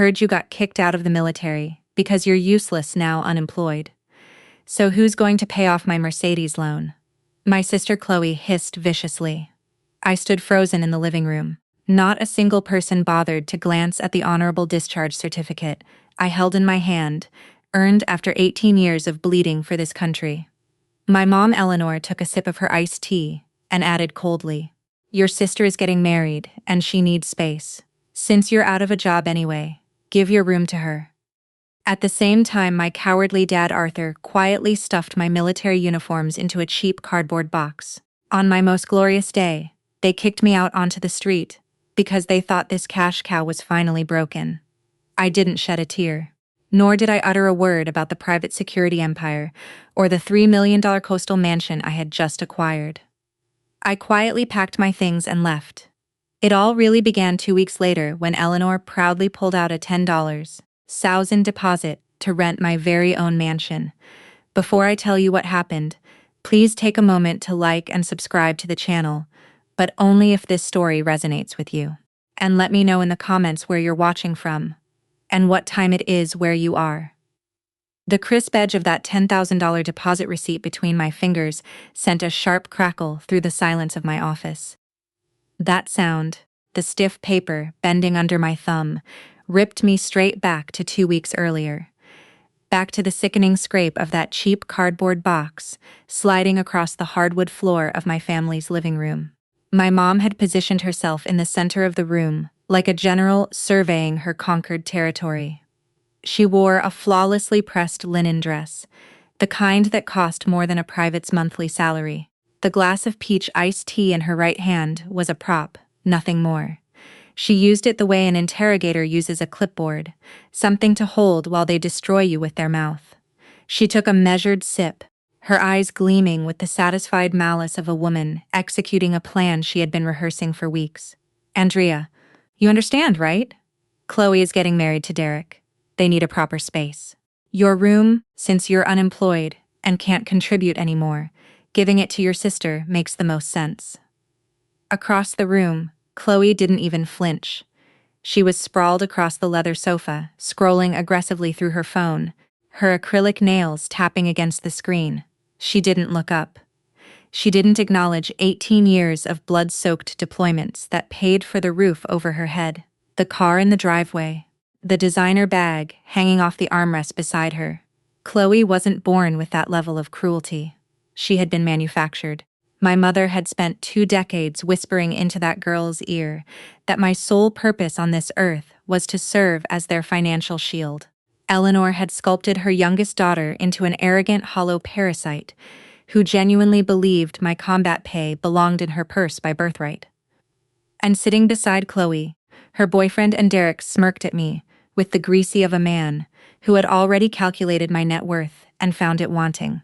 heard you got kicked out of the military because you're useless now, unemployed. So who's going to pay off my Mercedes loan?" My sister Chloe hissed viciously. I stood frozen in the living room. Not a single person bothered to glance at the honorable discharge certificate I held in my hand, earned after 18 years of bleeding for this country. My mom, Eleanor, took a sip of her iced tea and added coldly, "Your sister is getting married, and she needs space. Since you're out of a job anyway, give your room to her." At the same time, my cowardly dad Arthur quietly stuffed my military uniforms into a cheap cardboard box. On my most glorious day, they kicked me out onto the street because they thought this cash cow was finally broken. I didn't shed a tear, nor did I utter a word about the private security empire or the $3 million coastal mansion I had just acquired. I quietly packed my things and left. It all really began 2 weeks later when Eleanor proudly pulled out a $10,000 deposit to rent my very own mansion. Before I tell you what happened, please take a moment to like and subscribe to the channel, but only if this story resonates with you. And let me know in the comments where you're watching from and what time it is where you are. The crisp edge of that $10,000 deposit receipt between my fingers sent a sharp crackle through the silence of my office. That sound, the stiff paper bending under my thumb, ripped me straight back to 2 weeks earlier. Back to the sickening scrape of that cheap cardboard box sliding across the hardwood floor of my family's living room. My mom had positioned herself in the center of the room, like a general surveying her conquered territory. She wore a flawlessly pressed linen dress, the kind that cost more than a private's monthly salary. The glass of peach iced tea in her right hand was a prop, nothing more. She used it the way an interrogator uses a clipboard, something to hold while they destroy you with their mouth. She took a measured sip, her eyes gleaming with the satisfied malice of a woman executing a plan she had been rehearsing for weeks. "Andrea, you understand, right? Chloe is getting married to Derek. They need a proper space. Your room, since you're unemployed and can't contribute anymore, giving it to your sister makes the most sense." Across the room, Chloe didn't even flinch. She was sprawled across the leather sofa, scrolling aggressively through her phone, her acrylic nails tapping against the screen. She didn't look up. She didn't acknowledge 18 years of blood-soaked deployments that paid for the roof over her head, the car in the driveway, the designer bag hanging off the armrest beside her. Chloe wasn't born with that level of cruelty. She had been manufactured. My mother had spent 2 decades whispering into that girl's ear that my sole purpose on this earth was to serve as their financial shield. Eleanor had sculpted her youngest daughter into an arrogant, hollow parasite who genuinely believed my combat pay belonged in her purse by birthright. And sitting beside Chloe, her boyfriend and Derek smirked at me with the greasy of a man who had already calculated my net worth and found it wanting.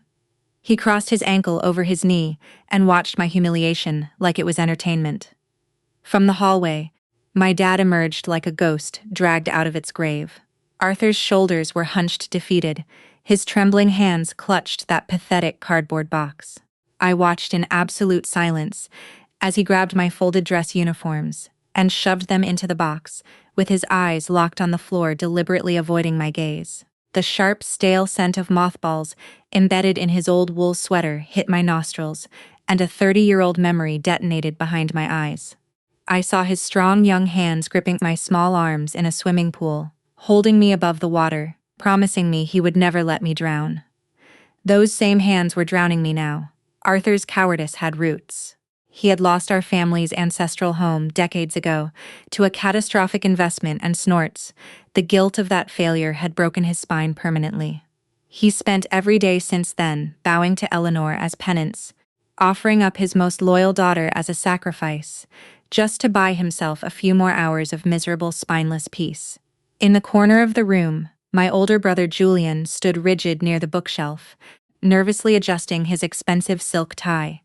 He crossed his ankle over his knee and watched my humiliation like it was entertainment. From the hallway, my dad emerged like a ghost dragged out of its grave. Arthur's shoulders were hunched defeated. His trembling hands clutched that pathetic cardboard box. I watched in absolute silence as he grabbed my folded dress uniforms and shoved them into the box, with his eyes locked on the floor, deliberately avoiding my gaze. The sharp, stale scent of mothballs embedded in his old wool sweater hit my nostrils, and a 30-year-old memory detonated behind my eyes. I saw his strong young hands gripping my small arms in a swimming pool, holding me above the water, promising me he would never let me drown. Those same hands were drowning me now. Arthur's cowardice had roots. He had lost our family's ancestral home decades ago to a catastrophic investment and snorts. The guilt of that failure had broken his spine permanently. He spent every day since then bowing to Eleanor as penance, offering up his most loyal daughter as a sacrifice, just to buy himself a few more hours of miserable, spineless peace. In the corner of the room, my older brother Julian stood rigid near the bookshelf, nervously adjusting his expensive silk tie.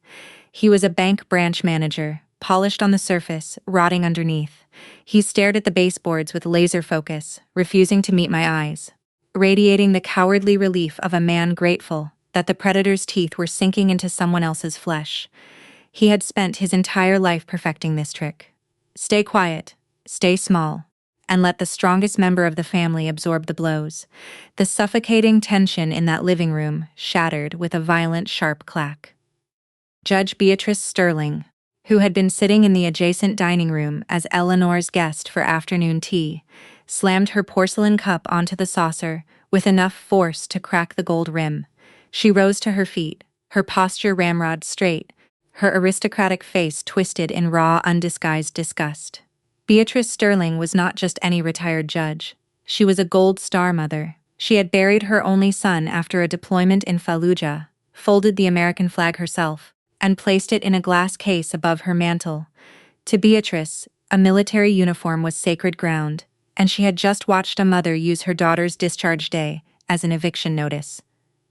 He was a bank branch manager, polished on the surface, rotting underneath. He stared at the baseboards with laser focus, refusing to meet my eyes, radiating the cowardly relief of a man grateful that the predator's teeth were sinking into someone else's flesh. He had spent his entire life perfecting this trick. Stay quiet, stay small, and let the strongest member of the family absorb the blows. The suffocating tension in that living room shattered with a violent, sharp clack. Judge Beatrice Sterling, who had been sitting in the adjacent dining room as Eleanor's guest for afternoon tea, slammed her porcelain cup onto the saucer with enough force to crack the gold rim. She rose to her feet, her posture ramrod straight, her aristocratic face twisted in raw, undisguised disgust. Beatrice Sterling was not just any retired judge. She was a gold star mother. She had buried her only son after a deployment in Fallujah, folded the American flag herself, and placed it in a glass case above her mantel. To Beatrice, a military uniform was sacred ground, and she had just watched a mother use her daughter's discharge day as an eviction notice.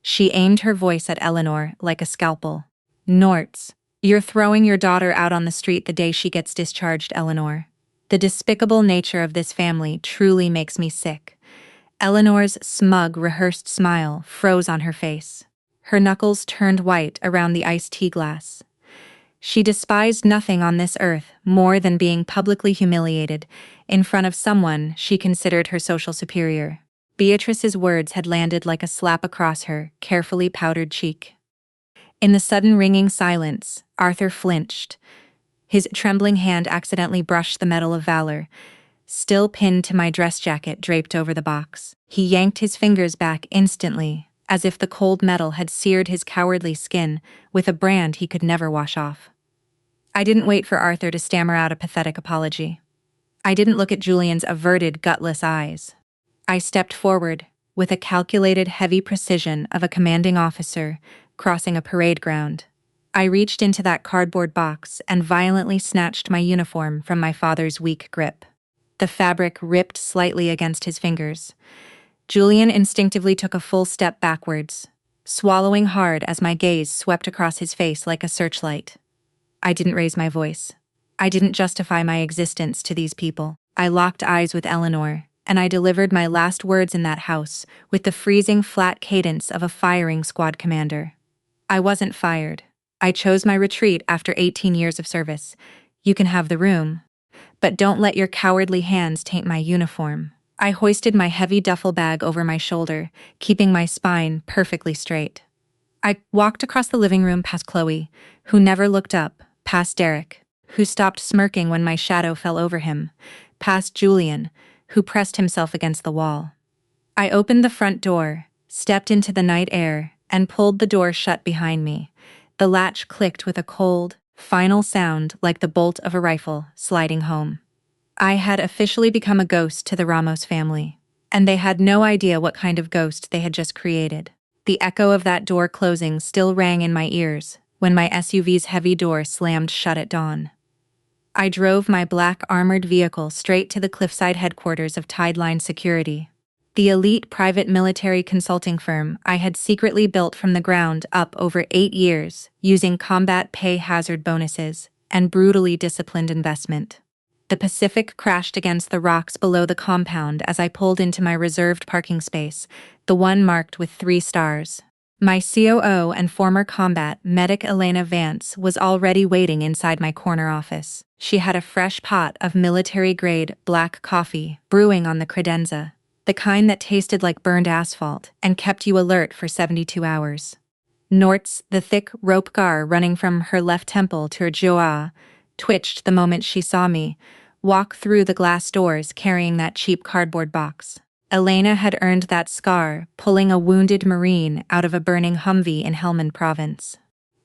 She aimed her voice at Eleanor like a scalpel. "Nortz, you're throwing your daughter out on the street the day she gets discharged, Eleanor. The despicable nature of this family truly makes me sick." Eleanor's smug, rehearsed smile froze on her face. Her knuckles turned white around the iced tea glass. She despised nothing on this earth more than being publicly humiliated in front of someone she considered her social superior. Beatrice's words had landed like a slap across her carefully powdered cheek. In the sudden ringing silence, Arthur flinched. His trembling hand accidentally brushed the medal of valor, still pinned to my dress jacket draped over the box. He yanked his fingers back instantly, as if the cold metal had seared his cowardly skin with a brand he could never wash off. I didn't wait for Arthur to stammer out a pathetic apology. I didn't look at Julian's averted, gutless eyes. I stepped forward, with a calculated, heavy precision of a commanding officer crossing a parade ground. I reached into that cardboard box and violently snatched my uniform from my father's weak grip. The fabric ripped slightly against his fingers. Julian instinctively took a full step backwards, swallowing hard as my gaze swept across his face like a searchlight. I didn't raise my voice. I didn't justify my existence to these people. I locked eyes with Eleanor, and I delivered my last words in that house with the freezing, flat cadence of a firing squad commander. I wasn't fired. I chose my retreat after 18 years of service. You can have the room, but don't let your cowardly hands taint my uniform. I hoisted my heavy duffel bag over my shoulder, keeping my spine perfectly straight. I walked across the living room past Chloe, who never looked up, past Derek, who stopped smirking when my shadow fell over him, past Julian, who pressed himself against the wall. I opened the front door, stepped into the night air, and pulled the door shut behind me. The latch clicked with a cold, final sound like the bolt of a rifle sliding home. I had officially become a ghost to the Ramos family, and they had no idea what kind of ghost they had just created. The echo of that door closing still rang in my ears when my SUV's heavy door slammed shut at dawn. I drove my black armored vehicle straight to the cliffside headquarters of Tideline Security, the elite private military consulting firm I had secretly built from the ground up over 8 years using combat pay hazard bonuses and brutally disciplined investment. The Pacific crashed against the rocks below the compound as I pulled into my reserved parking space, the one marked with 3 stars. My COO and former combat medic Elena Vance was already waiting inside my corner office. She had a fresh pot of military-grade black coffee brewing on the credenza, the kind that tasted like burned asphalt and kept you alert for 72 hours. Nortz, the thick rope gar running from her left temple to her joa, twitched the moment she saw me walk through the glass doors carrying that cheap cardboard box. Elena had earned that scar pulling a wounded Marine out of a burning Humvee in Helmand Province.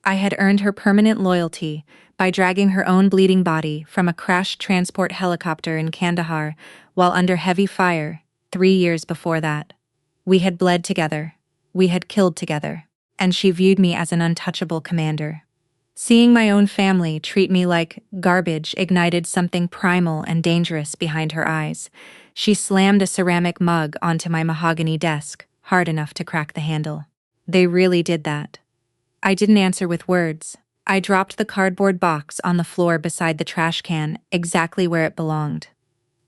I had earned her permanent loyalty by dragging her own bleeding body from a crashed transport helicopter in Kandahar while under heavy fire 3 years before that. We had bled together. We had killed together. And she viewed me as an untouchable commander. Seeing my own family treat me like garbage ignited something primal and dangerous behind her eyes. She slammed a ceramic mug onto my mahogany desk, hard enough to crack the handle. They really did that. I didn't answer with words. I dropped the cardboard box on the floor beside the trash can, exactly where it belonged.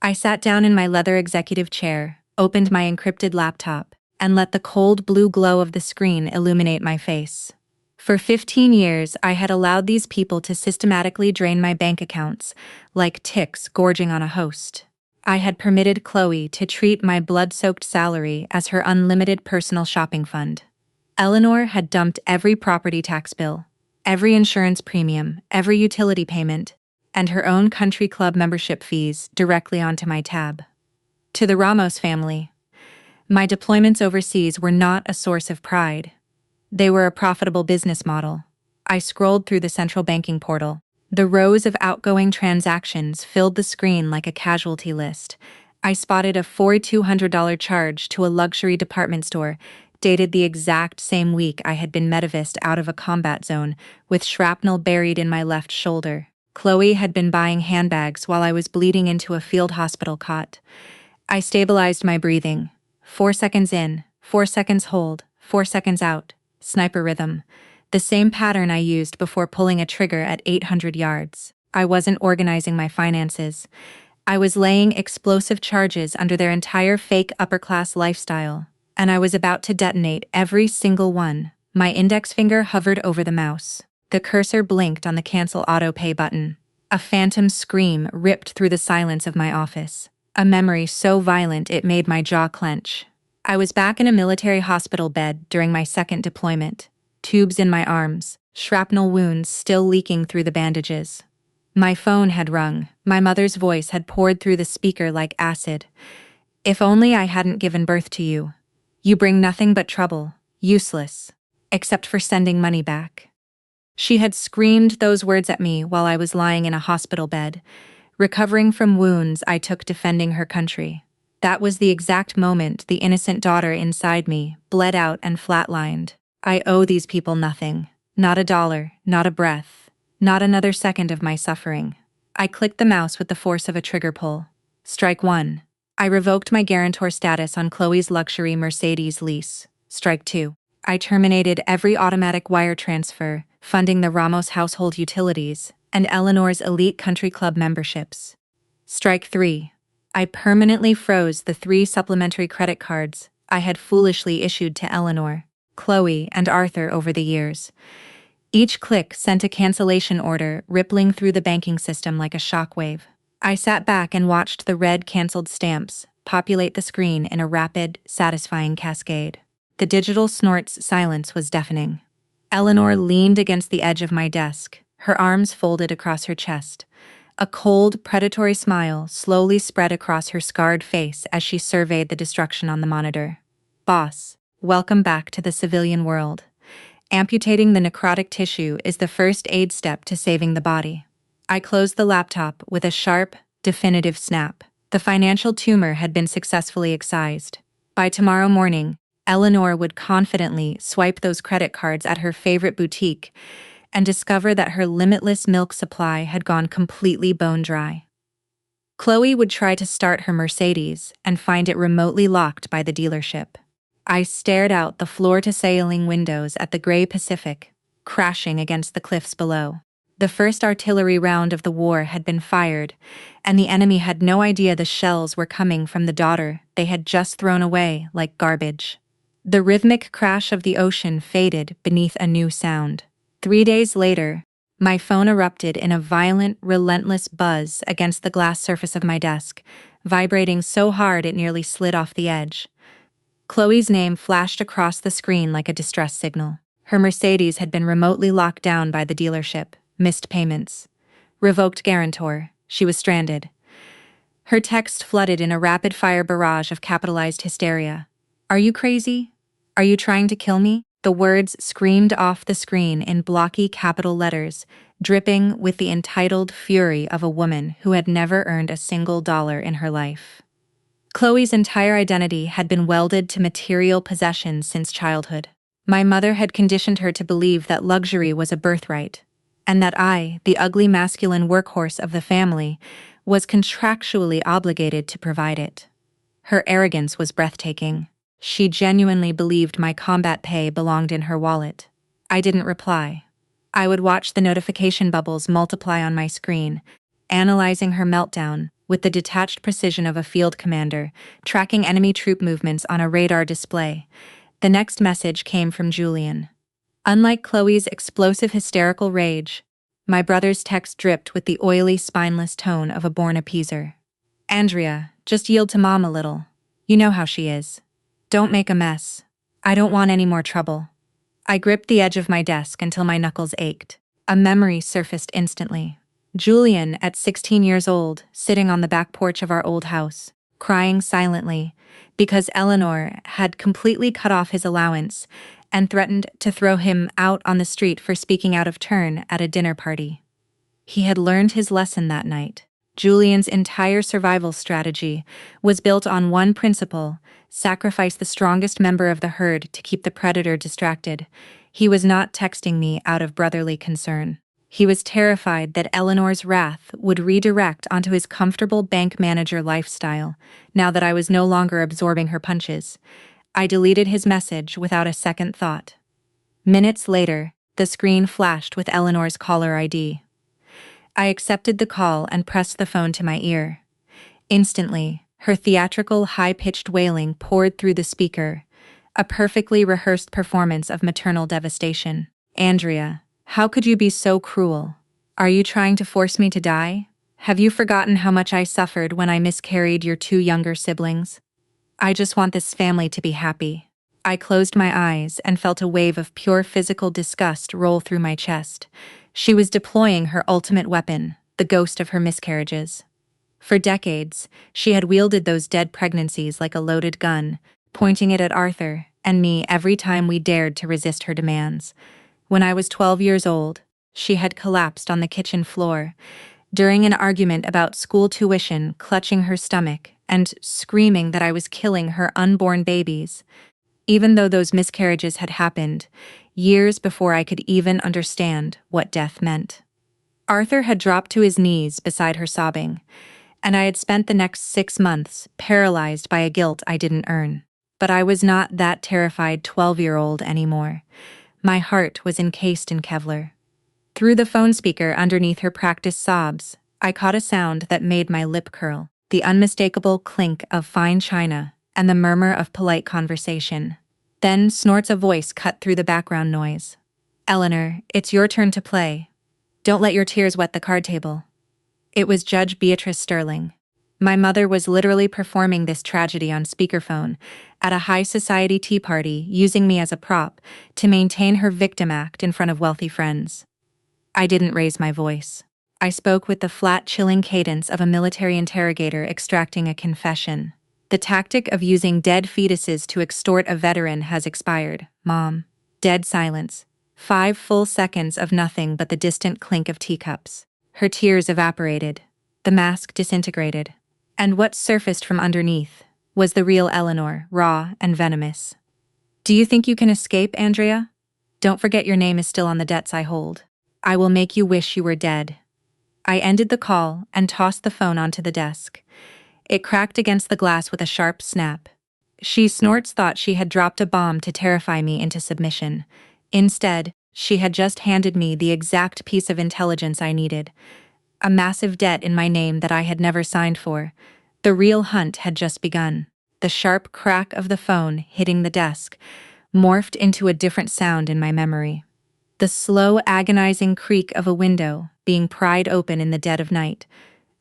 I sat down in my leather executive chair, opened my encrypted laptop, and let the cold blue glow of the screen illuminate my face. For 15 years, I had allowed these people to systematically drain my bank accounts, like ticks gorging on a host. I had permitted Chloe to treat my blood-soaked salary as her unlimited personal shopping fund. Eleanor had dumped every property tax bill, every insurance premium, every utility payment, and her own country club membership fees directly onto my tab. To the Ramos family, my deployments overseas were not a source of pride. They were a profitable business model. I scrolled through the central banking portal. The rows of outgoing transactions filled the screen like a casualty list. I spotted a $4,200 charge to a luxury department store, dated the exact same week I had been medivaced out of a combat zone, with shrapnel buried in my left shoulder. Chloe had been buying handbags while I was bleeding into a field hospital cot. I stabilized my breathing. 4 seconds in, 4 seconds hold, 4 seconds out. Sniper rhythm. The same pattern I used before pulling a trigger at 800 yards. I wasn't organizing my finances. I was laying explosive charges under their entire fake upper-class lifestyle, and I was about to detonate every single one. My index finger hovered over the mouse. The cursor blinked on the cancel auto pay button. A phantom scream ripped through the silence of my office. A memory so violent it made my jaw clench. I was back in a military hospital bed during my second deployment. Tubes in my arms, shrapnel wounds still leaking through the bandages. My phone had rung. My mother's voice had poured through the speaker like acid. "If only I hadn't given birth to you. You bring nothing but trouble, useless, except for sending money back." She had screamed those words at me while I was lying in a hospital bed, recovering from wounds I took defending her country. That was the exact moment the innocent daughter inside me bled out and flatlined. I owe these people nothing. Not a dollar, not a breath, not another second of my suffering. I clicked the mouse with the force of a trigger pull. Strike 1. I revoked my guarantor status on Chloe's luxury Mercedes lease. Strike 2. I terminated every automatic wire transfer, funding the Ramos household utilities and Eleanor's elite country club memberships. Strike 3. I permanently froze the 3 supplementary credit cards I had foolishly issued to Eleanor, Chloe, and Arthur over the years. Each click sent a cancellation order rippling through the banking system like a shockwave. I sat back and watched the red canceled stamps populate the screen in a rapid, satisfying cascade. The digital snort's silence was deafening. Eleanor leaned against the edge of my desk, her arms folded across her chest. A cold, predatory smile slowly spread across her scarred face as she surveyed the destruction on the monitor. "Boss, welcome back to the civilian world. Amputating the necrotic tissue is the first aid step to saving the body." I closed the laptop with a sharp, definitive snap. The financial tumor had been successfully excised. By tomorrow morning, Eleanor would confidently swipe those credit cards at her favorite boutique and discover that her limitless milk supply had gone completely bone dry. Chloe would try to start her Mercedes and find it remotely locked by the dealership. I stared out the floor-to-ceiling windows at the gray Pacific, crashing against the cliffs below. The first artillery round of the war had been fired, and the enemy had no idea the shells were coming from the daughter they had just thrown away like garbage. The rhythmic crash of the ocean faded beneath a new sound. 3 days later, my phone erupted in a violent, relentless buzz against the glass surface of my desk, vibrating so hard it nearly slid off the edge. Chloe's name flashed across the screen like a distress signal. Her Mercedes had been remotely locked down by the dealership, missed payments, revoked guarantor, she was stranded. Her text flooded in a rapid-fire barrage of capitalized hysteria. "Are you crazy? Are you trying to kill me?" The words screamed off the screen in blocky capital letters, dripping with the entitled fury of a woman who had never earned a single dollar in her life. Chloe's entire identity had been welded to material possessions since childhood. My mother had conditioned her to believe that luxury was a birthright, and that I, the ugly masculine workhorse of the family, was contractually obligated to provide it. Her arrogance was breathtaking. She genuinely believed my combat pay belonged in her wallet. I didn't reply. I would watch the notification bubbles multiply on my screen, analyzing her meltdown with the detached precision of a field commander, tracking enemy troop movements on a radar display. The next message came from Julian. Unlike Chloe's explosive hysterical rage, my brother's text dripped with the oily, spineless tone of a born appeaser. Andrea, just yield to Mom a little. You know how she is. Don't make a mess. I don't want any more trouble. I gripped the edge of my desk until my knuckles ached. A memory surfaced instantly. Julian, at 16 years old, sitting on the back porch of our old house, crying silently because Eleanor had completely cut off his allowance and threatened to throw him out on the street for speaking out of turn at a dinner party. He had learned his lesson that night. Julian's entire survival strategy was built on one principle: sacrifice the strongest member of the herd to keep the predator distracted. He was not texting me out of brotherly concern. He was terrified that Eleanor's wrath would redirect onto his comfortable bank manager lifestyle, now that I was no longer absorbing her punches. I deleted his message without a second thought. Minutes later, the screen flashed with Eleanor's caller ID. I accepted the call and pressed the phone to my ear. Instantly, her theatrical, high-pitched wailing poured through the speaker, a perfectly rehearsed performance of maternal devastation. Andrea, how could you be so cruel? Are you trying to force me to die? Have you forgotten how much I suffered when I miscarried your two younger siblings? I just want this family to be happy. I closed my eyes and felt a wave of pure physical disgust roll through my chest. She was deploying her ultimate weapon, the ghost of her miscarriages. For decades, she had wielded those dead pregnancies like a loaded gun, pointing it at Arthur and me every time we dared to resist her demands. When I was 12 years old, she had collapsed on the kitchen floor, during an argument about school tuition, clutching her stomach and screaming that I was killing her unborn babies, even though those miscarriages had happened years before I could even understand what death meant. Arthur had dropped to his knees beside her sobbing, and I had spent the next 6 months paralyzed by a guilt I didn't earn. But I was not that terrified 12-year-old anymore. My heart was encased in Kevlar. Through the phone speaker underneath her practiced sobs, I caught a sound that made my lip curl, the unmistakable clink of fine china and the murmur of polite conversation. Then snorts a voice cut through the background noise. Eleanor, it's your turn to play. Don't let your tears wet the card table. It was Judge Beatrice Sterling. My mother was literally performing this tragedy on speakerphone at a high society tea party, using me as a prop to maintain her victim act in front of wealthy friends. I didn't raise my voice. I spoke with the flat, chilling cadence of a military interrogator extracting a confession. The tactic of using dead fetuses to extort a veteran has expired, Mom. Dead silence. 5 full seconds of nothing but the distant clink of teacups. Her tears evaporated. The mask disintegrated. And what surfaced from underneath was the real Eleanor, raw and venomous. Do you think you can escape, Andrea? Don't forget your name is still on the debts I hold. I will make you wish you were dead. I ended the call and tossed the phone onto the desk. It cracked against the glass with a sharp snap. She snorts thought she had dropped a bomb to terrify me into submission. Instead, she had just handed me the exact piece of intelligence I needed. A massive debt in my name that I had never signed for. The real hunt had just begun. The sharp crack of the phone hitting the desk morphed into a different sound in my memory. The slow, agonizing creak of a window being pried open in the dead of night.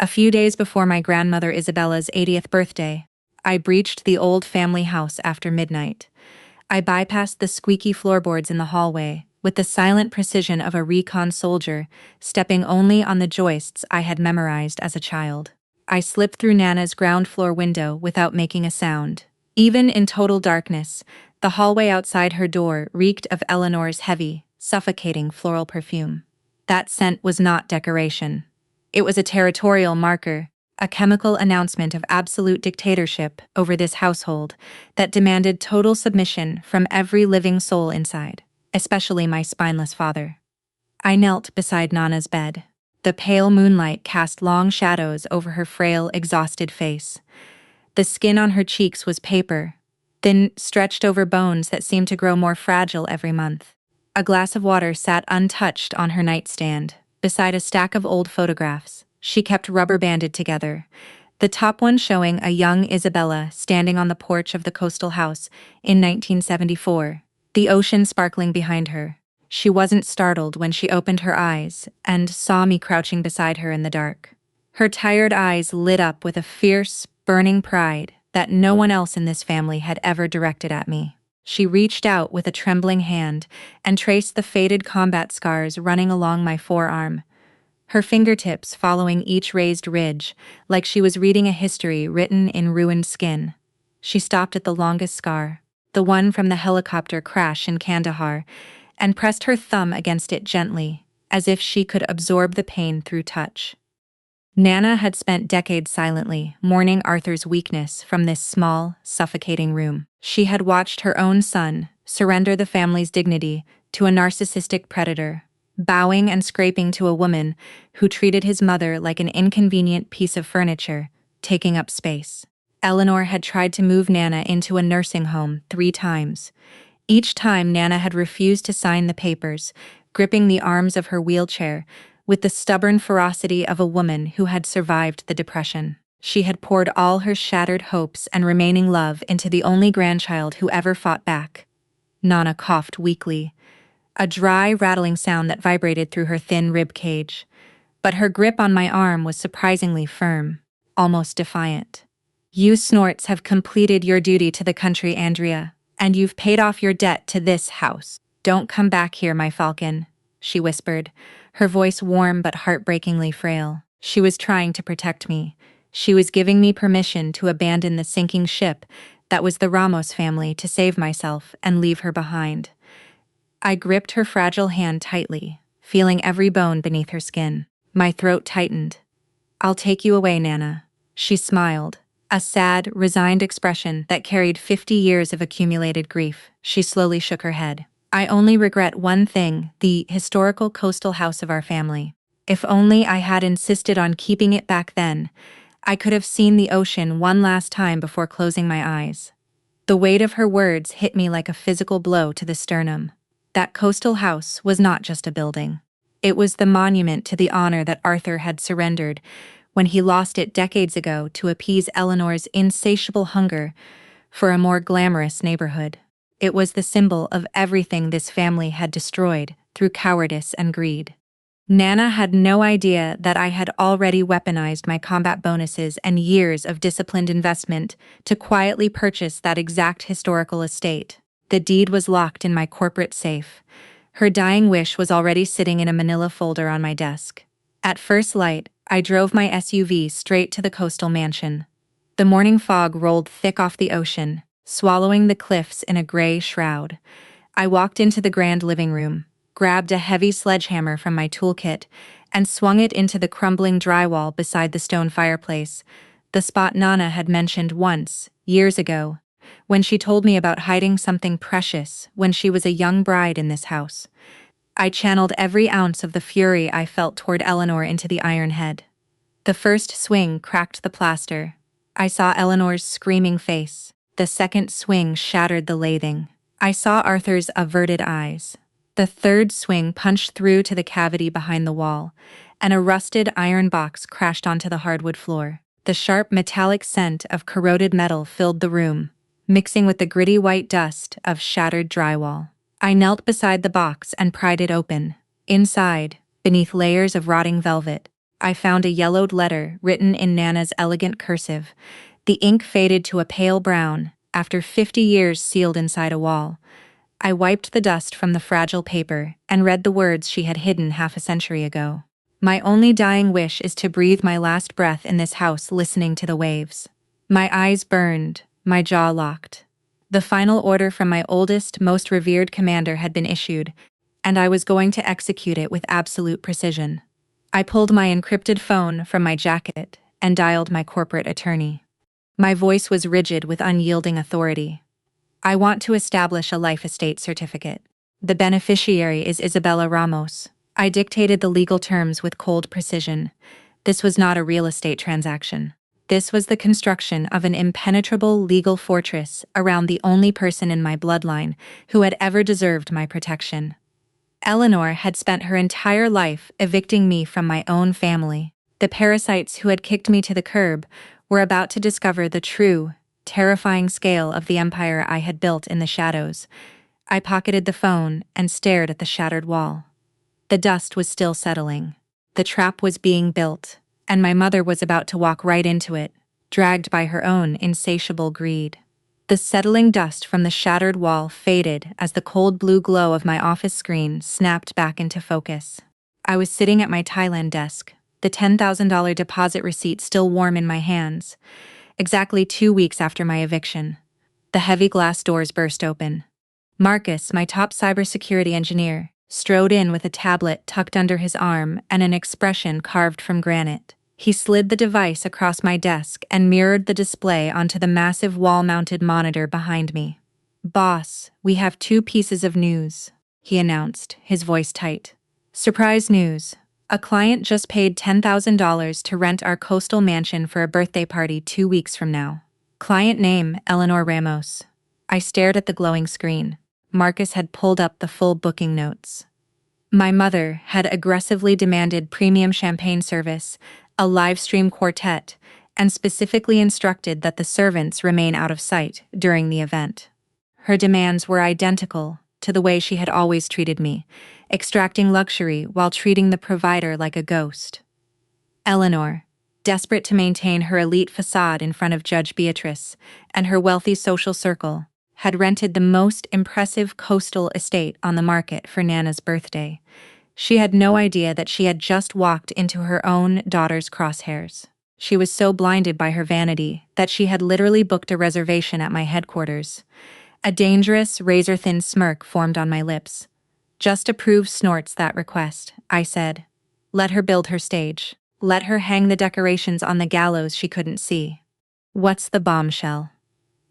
A few days before my grandmother Isabella's 80th birthday, I breached the old family house after midnight. I bypassed the squeaky floorboards in the hallway with the silent precision of a recon soldier, stepping only on the joists I had memorized as a child. I slipped through Nana's ground floor window without making a sound. Even in total darkness, the hallway outside her door reeked of Eleanor's heavy, suffocating floral perfume. That scent was not decoration. It was a territorial marker, a chemical announcement of absolute dictatorship over this household that demanded total submission from every living soul inside, especially my spineless father. I knelt beside Nana's bed. The pale moonlight cast long shadows over her frail, exhausted face. The skin on her cheeks was paper, thin, stretched over bones that seemed to grow more fragile every month. A glass of water sat untouched on her nightstand, beside a stack of old photographs. She kept rubber-banded together, the top one showing a young Isabella standing on the porch of the coastal house in 1974, the ocean sparkling behind her. She wasn't startled when she opened her eyes and saw me crouching beside her in the dark. Her tired eyes lit up with a fierce, burning pride that no one else in this family had ever directed at me. She reached out with a trembling hand and traced the faded combat scars running along my forearm, her fingertips following each raised ridge, like she was reading a history written in ruined skin. She stopped at the longest scar, the one from the helicopter crash in Kandahar, and pressed her thumb against it gently, as if she could absorb the pain through touch. Nana had spent decades silently mourning Arthur's weakness from this small, suffocating room. She had watched her own son surrender the family's dignity to a narcissistic predator, bowing and scraping to a woman who treated his mother like an inconvenient piece of furniture, taking up space. Eleanor had tried to move Nana into a nursing home 3 times. Each time Nana had refused to sign the papers, gripping the arms of her wheelchair with the stubborn ferocity of a woman who had survived the depression. She had poured all her shattered hopes and remaining love into the only grandchild who ever fought back. Nana coughed weakly, a dry, rattling sound that vibrated through her thin rib cage. But her grip on my arm was surprisingly firm, almost defiant. "You snorts have completed your duty to the country, Andrea, and you've paid off your debt to this house. Don't come back here, my falcon," she whispered, her voice warm but heartbreakingly frail. She was trying to protect me. She was giving me permission to abandon the sinking ship that was the Ramos family to save myself and leave her behind. I gripped her fragile hand tightly, feeling every bone beneath her skin. My throat tightened. "I'll take you away, Nana," she smiled, a sad, resigned expression that carried 50 years of accumulated grief. She slowly shook her head. "I only regret one thing, the historical coastal house of our family. If only I had insisted on keeping it back then, I could have seen the ocean one last time before closing my eyes." The weight of her words hit me like a physical blow to the sternum. That coastal house was not just a building. It was the monument to the honor that Arthur had surrendered when he lost it decades ago to appease Eleanor's insatiable hunger for a more glamorous neighborhood. It was the symbol of everything this family had destroyed through cowardice and greed. Nana had no idea that I had already weaponized my combat bonuses and years of disciplined investment to quietly purchase that exact historical estate. The deed was locked in my corporate safe. Her dying wish was already sitting in a manila folder on my desk. At first light, I drove my SUV straight to the coastal mansion. The morning fog rolled thick off the ocean, swallowing the cliffs in a gray shroud. I walked into the grand living room, grabbed a heavy sledgehammer from my toolkit, and swung it into the crumbling drywall beside the stone fireplace, the spot Nana had mentioned once, years ago, when she told me about hiding something precious when she was a young bride in this house. I channeled every ounce of the fury I felt toward Eleanor into the iron head. The first swing cracked the plaster. I saw Eleanor's screaming face. The second swing shattered the lathing. I saw Arthur's averted eyes. The third swing punched through to the cavity behind the wall, and a rusted iron box crashed onto the hardwood floor. The sharp metallic scent of corroded metal filled the room, mixing with the gritty white dust of shattered drywall. I knelt beside the box and pried it open. Inside, beneath layers of rotting velvet, I found a yellowed letter written in Nana's elegant cursive. The ink faded to a pale brown, after 50 years sealed inside a wall. I wiped the dust from the fragile paper and read the words she had hidden half a century ago. "My only dying wish is to breathe my last breath in this house listening to the waves." My eyes burned, my jaw locked. The final order from my oldest, most revered commander had been issued, and I was going to execute it with absolute precision. I pulled my encrypted phone from my jacket and dialed my corporate attorney. My voice was rigid with unyielding authority. "I want to establish a life estate certificate. The beneficiary is Isabella Ramos." I dictated the legal terms with cold precision. This was not a real estate transaction. This was the construction of an impenetrable legal fortress around the only person in my bloodline who had ever deserved my protection. Eleanor had spent her entire life evicting me from my own family. The parasites who had kicked me to the curb were about to discover the true, terrifying scale of the empire I had built in the shadows. I pocketed the phone and stared at the shattered wall. The dust was still settling. The trap was being built, and my mother was about to walk right into it, dragged by her own insatiable greed. The settling dust from the shattered wall faded as the cold blue glow of my office screen snapped back into focus. I was sitting at my Thailand desk, the $10,000 deposit receipt still warm in my hands, exactly 2 weeks after my eviction. The heavy glass doors burst open. Marcus, my top cybersecurity engineer, strode in with a tablet tucked under his arm and an expression carved from granite. He slid the device across my desk and mirrored the display onto the massive wall-mounted monitor behind me. "Boss, we have 2 pieces of news," he announced, his voice tight. "Surprise news. A client just paid $10,000 to rent our coastal mansion for a birthday party 2 weeks from now. Client name, Eleanor Ramos." I stared at the glowing screen. Marcus had pulled up the full booking notes. My mother had aggressively demanded premium champagne service, a live-stream quartet, and specifically instructed that the servants remain out of sight during the event. Her demands were identical to the way she had always treated me, extracting luxury while treating the provider like a ghost. Eleanor, desperate to maintain her elite facade in front of Judge Beatrice and her wealthy social circle, had rented the most impressive coastal estate on the market for Nana's birthday. She had no idea that she had just walked into her own daughter's crosshairs. She was so blinded by her vanity that she had literally booked a reservation at my headquarters. A dangerous, razor-thin smirk formed on my lips. "Just approve snorts that request," I said. "Let her build her stage. Let her hang the decorations on the gallows she couldn't see." "What's the bombshell?"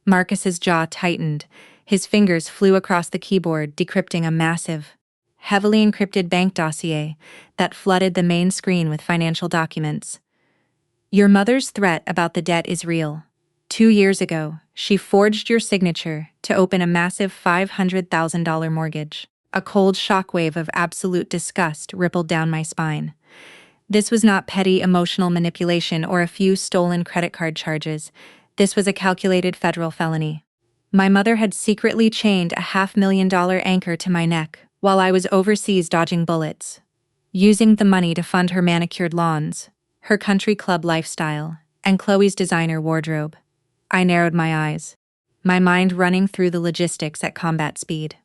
Marcus's jaw tightened. His fingers flew across the keyboard, decrypting a massive, heavily encrypted bank dossier that flooded the main screen with financial documents. "Your mother's threat about the debt is real. 2 years ago, she forged your signature to open a massive $500,000 mortgage." A cold shockwave of absolute disgust rippled down my spine. This was not petty emotional manipulation or a few stolen credit card charges. This was a calculated federal felony. My mother had secretly chained a $500,000 anchor to my neck while I was overseas dodging bullets, using the money to fund her manicured lawns, her country club lifestyle, and Chloe's designer wardrobe. I narrowed my eyes, my mind running through the logistics at combat speed.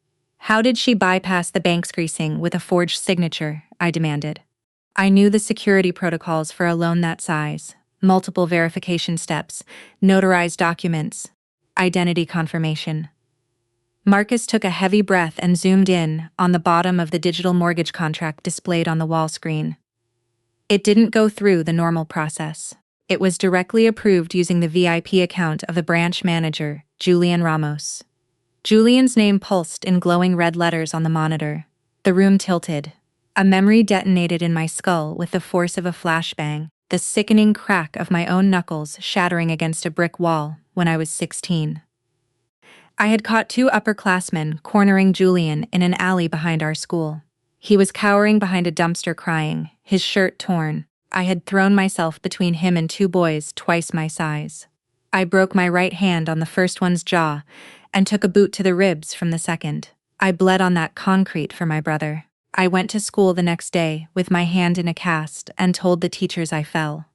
"How did she bypass the bank's greasing with a forged signature?" I demanded. I knew the security protocols for a loan that size: multiple verification steps, notarized documents, identity confirmation. Marcus took a heavy breath and zoomed in on the bottom of the digital mortgage contract displayed on the wall screen. It didn't go through the normal process. It was directly approved using the VIP account of the branch manager, Julian Ramos. Julian's name pulsed in glowing red letters on the monitor. The room tilted. A memory detonated in my skull with the force of a flashbang, the sickening crack of my own knuckles shattering against a brick wall when I was 16. I had caught 2 upperclassmen cornering Julian in an alley behind our school. He was cowering behind a dumpster crying, his shirt torn. I had thrown myself between him and 2 boys twice my size. I broke my right hand on the first one's jaw and took a boot to the ribs from the second. I bled on that concrete for my brother. I went to school the next day with my hand in a cast and told the teachers I fell.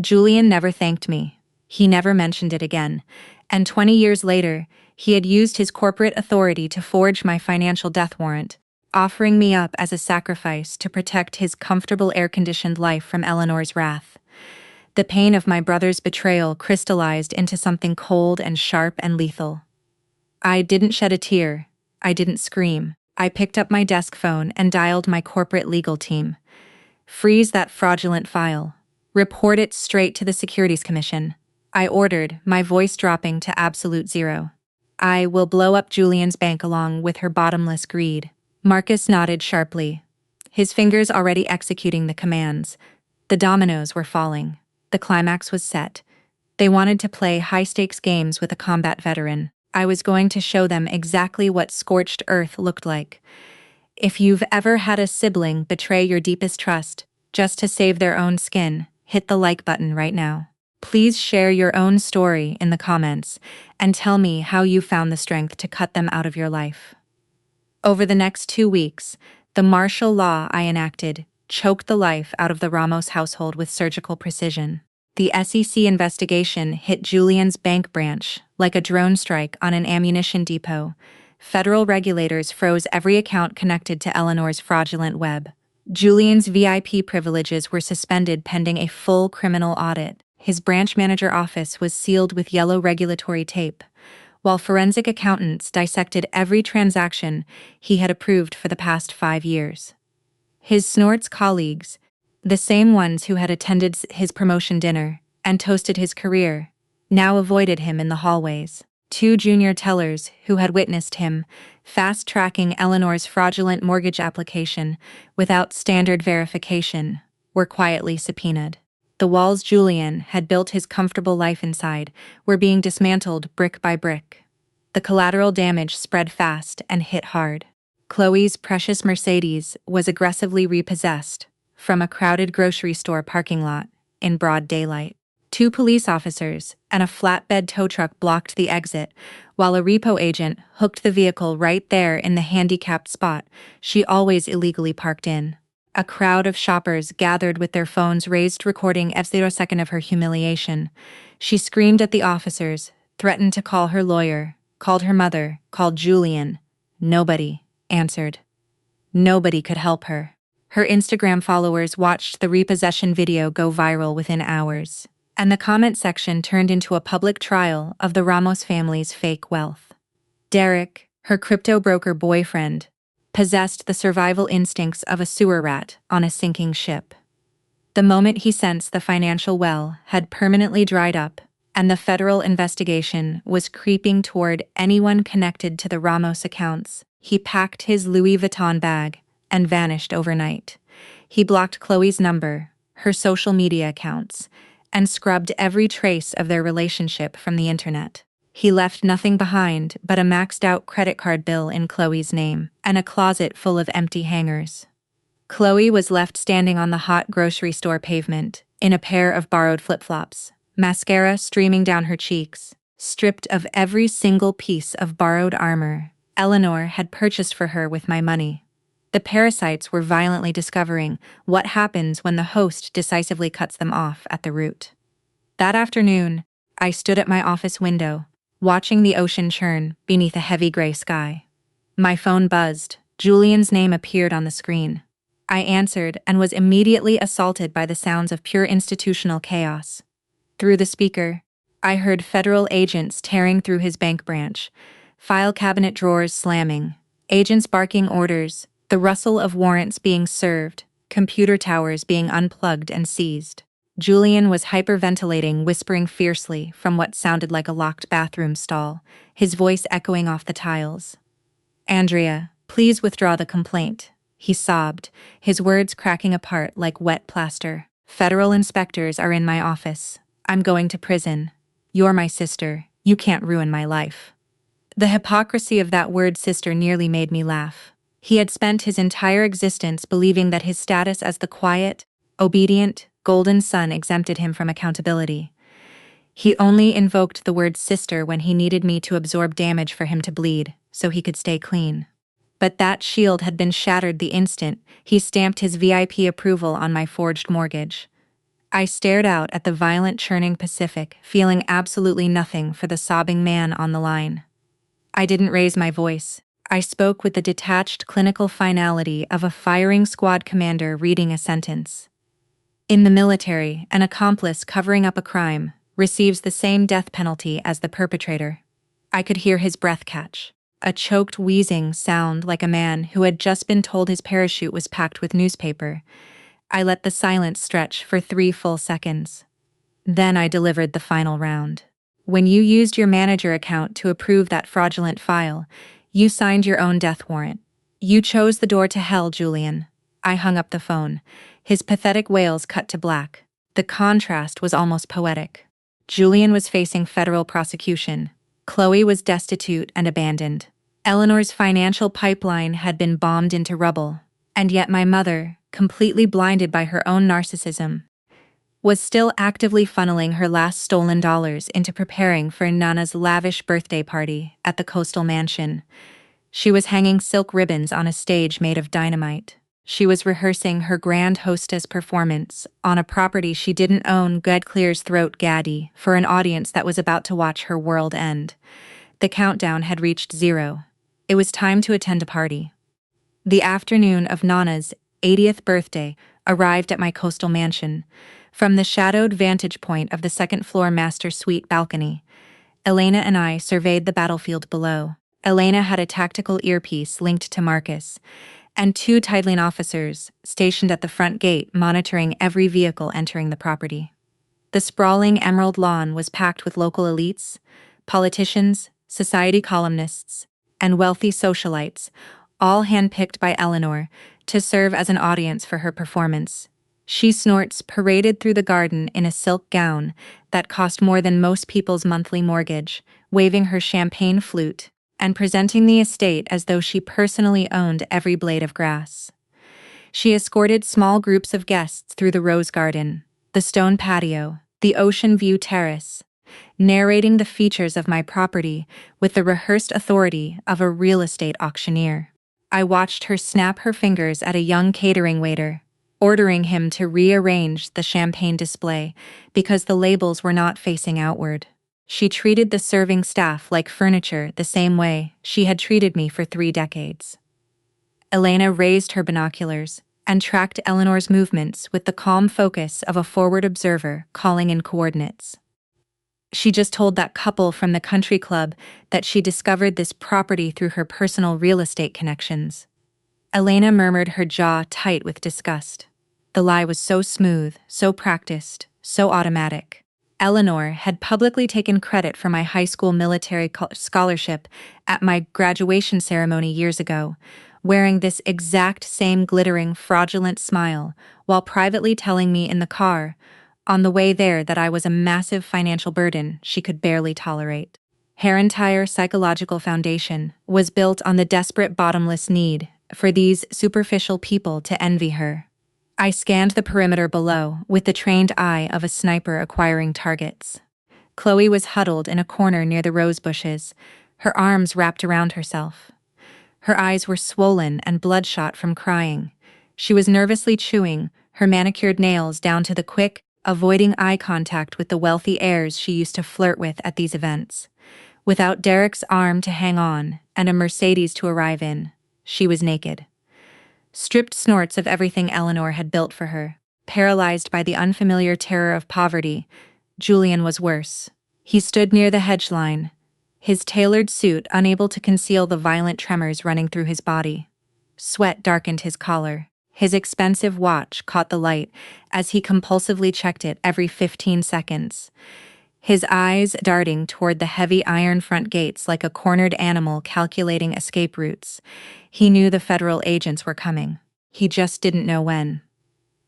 Julian never thanked me. He never mentioned it again, and 20 years later, he had used his corporate authority to forge my financial death warrant, offering me up as a sacrifice to protect his comfortable air-conditioned life from Eleanor's wrath. The pain of my brother's betrayal crystallized into something cold and sharp and lethal. I didn't shed a tear. I didn't scream. I picked up my desk phone and dialed my corporate legal team. "Freeze that fraudulent file. Report it straight to the Securities Commission," I ordered, my voice dropping to absolute zero. "I will blow up Julian's bank along with her bottomless greed." Marcus nodded sharply, his fingers already executing the commands. The dominoes were falling. The climax was set. They wanted to play high-stakes games with a combat veteran. I was going to show them exactly what scorched earth looked like. If you've ever had a sibling betray your deepest trust just to save their own skin, hit the like button right now. Please share your own story in the comments and tell me how you found the strength to cut them out of your life. Over the next 2 weeks, the martial law I enacted choked the life out of the Ramos household with surgical precision. The SEC investigation hit Julian's bank branch like a drone strike on an ammunition depot. Federal regulators froze every account connected to Eleanor's fraudulent web. Julian's VIP privileges were suspended pending a full criminal audit. His branch manager office was sealed with yellow regulatory tape, while forensic accountants dissected every transaction he had approved for the past 5 years. His Snorts colleagues, the same ones who had attended his promotion dinner and toasted his career, now avoided him in the hallways. 2 junior tellers who had witnessed him fast-tracking Eleanor's fraudulent mortgage application without standard verification were quietly subpoenaed. The walls Julian had built his comfortable life inside were being dismantled brick by brick. The collateral damage spread fast and hit hard. Chloe's precious Mercedes was aggressively repossessed from a crowded grocery store parking lot in broad daylight. 2 police officers and a flatbed tow truck blocked the exit, while a repo agent hooked the vehicle right there in the handicapped spot she always illegally parked in. A crowd of shoppers gathered with their phones raised, recording every second of her humiliation. She screamed at the officers, threatened to call her lawyer, called her mother, called Julian. Nobody answered. Nobody could help her. Her Instagram followers watched the repossession video go viral within hours, and the comment section turned into a public trial of the Ramos family's fake wealth. Derek, her crypto broker boyfriend, possessed the survival instincts of a sewer rat on a sinking ship. The moment he sensed the financial well had permanently dried up and the federal investigation was creeping toward anyone connected to the Ramos accounts, he packed his Louis Vuitton bag and vanished overnight. He blocked Chloe's number, her social media accounts, and scrubbed every trace of their relationship from the internet. He left nothing behind but a maxed-out credit card bill in Chloe's name and a closet full of empty hangers. Chloe was left standing on the hot grocery store pavement in a pair of borrowed flip-flops, mascara streaming down her cheeks, stripped of every single piece of borrowed armor Eleanor had purchased for her with my money. The parasites were violently discovering what happens when the host decisively cuts them off at the root. That afternoon, I stood at my office window, watching the ocean churn beneath a heavy gray sky. My phone buzzed. Julian's name appeared on the screen. I answered and was immediately assaulted by the sounds of pure institutional chaos. Through the speaker, I heard federal agents tearing through his bank branch, file cabinet drawers slamming, agents barking orders, the rustle of warrants being served, computer towers being unplugged and seized. Julian was hyperventilating, whispering fiercely from what sounded like a locked bathroom stall, his voice echoing off the tiles. "Andrea, please withdraw the complaint," he sobbed, his words cracking apart like wet plaster. "Federal inspectors are in my office. I'm going to prison. You're my sister. You can't ruin my life." The hypocrisy of that word sister nearly made me laugh. He had spent his entire existence believing that his status as the quiet, obedient, golden son exempted him from accountability. He only invoked the word sister when he needed me to absorb damage for him to bleed, so he could stay clean. But that shield had been shattered the instant he stamped his VIP approval on my forged mortgage. I stared out at the violent churning Pacific, feeling absolutely nothing for the sobbing man on the line. I didn't raise my voice. I spoke with the detached clinical finality of a firing squad commander reading a sentence. In the military, an accomplice covering up a crime receives the same death penalty as the perpetrator. I could hear his breath catch, a choked wheezing sound like a man who had just been told his parachute was packed with newspaper. I let the silence stretch for 3 full seconds. Then I delivered the final round. "When you used your manager account to approve that fraudulent file, you signed your own death warrant. You chose the door to hell, Julian." I hung up the phone. His pathetic wails cut to black. The contrast was almost poetic. Julian was facing federal prosecution. Chloe was destitute and abandoned. Eleanor's financial pipeline had been bombed into rubble. And yet my mother, completely blinded by her own narcissism, was still actively funneling her last stolen dollars into preparing for Nana's lavish birthday party at the coastal mansion. She was hanging silk ribbons on a stage made of dynamite. She was rehearsing her grand hostess performance on a property she didn't own. God clears throat gaddy for an audience that was about to watch her world end. The countdown had reached 0. It was time to attend a party. The afternoon of Nana's 80th birthday arrived at my coastal mansion. From the shadowed vantage point of the second-floor master suite balcony, Elena and I surveyed the battlefield below. Elena had a tactical earpiece linked to Marcus, and 2 Tidline officers stationed at the front gate monitoring every vehicle entering the property. The sprawling emerald lawn was packed with local elites, politicians, society columnists, and wealthy socialites, all handpicked by Eleanor to serve as an audience for her performance. She snorts paraded through the garden in a silk gown that cost more than most people's monthly mortgage, waving her champagne flute and presenting the estate as though she personally owned every blade of grass. She escorted small groups of guests through the rose garden, the stone patio, the ocean view terrace, narrating the features of my property with the rehearsed authority of a real estate auctioneer. I watched her snap her fingers at a young catering waiter, ordering him to rearrange the champagne display because the labels were not facing outward. She treated the serving staff like furniture the same way she had treated me for 3 decades. Elena raised her binoculars and tracked Eleanor's movements with the calm focus of a forward observer calling in coordinates. She just told that couple from the country club that she discovered this property through her personal real estate connections. Elena murmured, her jaw tight with disgust. The lie was so smooth, so practiced, so automatic. Eleanor had publicly taken credit for my high school military scholarship at my graduation ceremony years ago, wearing this exact same glittering, fraudulent smile, while privately telling me in the car, on the way there, that I was a massive financial burden she could barely tolerate. Her entire psychological foundation was built on the desperate, bottomless need for these superficial people to envy her. I scanned the perimeter below with the trained eye of a sniper acquiring targets. Chloe was huddled in a corner near the rose bushes, her arms wrapped around herself. Her eyes were swollen and bloodshot from crying. She was nervously chewing, her manicured nails down to the quick, avoiding eye contact with the wealthy heirs she used to flirt with at these events. Without Derek's arm to hang on and a Mercedes to arrive in, she was naked. Stripped snorts of everything Eleanor had built for her. Paralyzed by the unfamiliar terror of poverty, Julian was worse. He stood near the hedge line, his tailored suit unable to conceal the violent tremors running through his body. Sweat darkened his collar. His expensive watch caught the light as he compulsively checked it every 15 seconds. His eyes darting toward the heavy iron front gates like a cornered animal calculating escape routes. He knew the federal agents were coming. He just didn't know when.